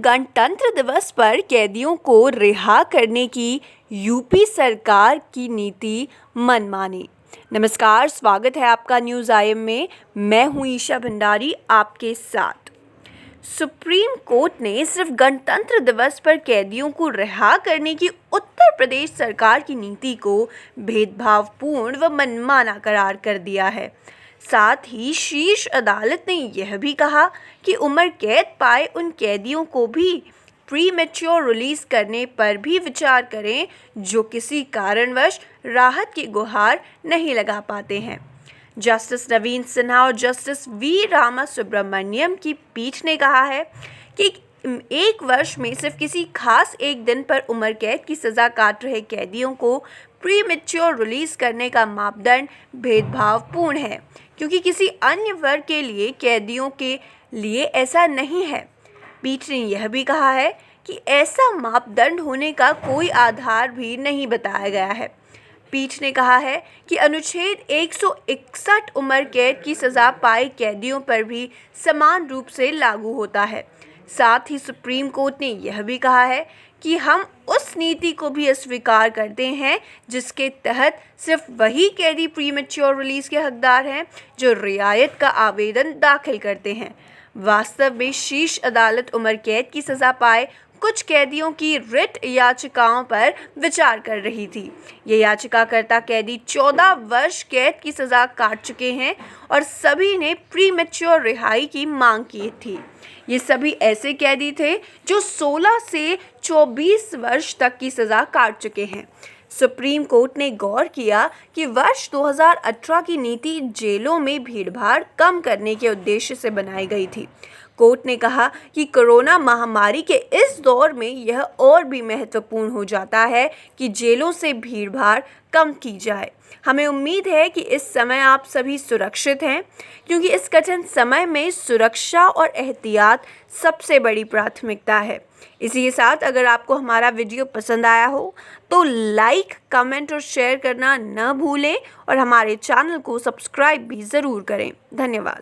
गणतंत्र दिवस पर कैदियों को रिहा करने की यूपी सरकार की नीति मनमानी। नमस्कार, स्वागत है आपका न्यूज़ आईएम में। मैं हूं ईशा भंडारी आपके साथ। सुप्रीम कोर्ट ने सिर्फ गणतंत्र दिवस पर कैदियों को रिहा करने की उत्तर प्रदेश सरकार की नीति को भेदभावपूर्ण व मनमाना करार कर दिया है। साथ ही शीर्ष अदालत ने यह भी कहा कि उम्र कैद पाए उन कैदियों को भी प्री मैच्योर रिलीज करने पर भी विचार करें जो किसी कारणवश राहत की गुहार नहीं लगा पाते हैं। जस्टिस नवीन सिन्हा और जस्टिस वी रामा सुब्रमण्यम की पीठ ने कहा है कि एक वर्ष में सिर्फ किसी खास एक दिन पर उम्र कैद की सज़ा काट रहे कैदियों को प्री मैच्योर रिलीज करने का मापदंड भेदभावपूर्ण है, क्योंकि किसी अन्य वर्ग के लिए कैदियों के लिए ऐसा नहीं है। पीठ ने यह भी कहा है कि ऐसा मापदंड होने का कोई आधार भी नहीं बताया गया है। पीठ ने कहा है कि अनुच्छेद 161 उम्र कैद की सज़ा पाए कैदियों पर भी समान रूप से लागू होता है। साथ ही सुप्रीम कोर्ट ने यह भी कहा है कि हम उस नीति को भी अस्वीकार करते हैं जिसके तहत सिर्फ वही कैदी प्री मैच्योर रिलीज के हकदार हैं जो रियायत का आवेदन दाखिल करते हैं। वास्तव में शीर्ष अदालत उम्र कैद की सज़ा पाए कुछ कैदियों की रिट याचिकाओं पर विचार कर रही थी। ये याचिकाकर्ता कैदी 14 वर्ष कैद की सज़ा काट चुके हैं और सभी ने प्री मैच्योर रिहाई की मांग की थी। ये सभी ऐसे कैदी थे जो 16 से 24 वर्ष तक की सज़ा काट चुके हैं। सुप्रीम कोर्ट ने गौर किया कि वर्ष 2018 की नीति जेलों में भीड़भाड़ कम करने के उद्देश्य से बनाई गई थी। कोर्ट ने कहा कि कोरोना महामारी के इस दौर में यह और भी महत्वपूर्ण हो जाता है कि जेलों से भीड़भाड़ कम की जाए। हमें उम्मीद है कि इस समय आप सभी सुरक्षित हैं, क्योंकि इस कठिन समय में सुरक्षा और एहतियात सबसे बड़ी प्राथमिकता है। इसी के साथ अगर आपको हमारा वीडियो पसंद आया हो तो लाइक, कमेंट और शेयर करना न भूलें और हमारे चैनल को सब्सक्राइब भी ज़रूर करें। धन्यवाद।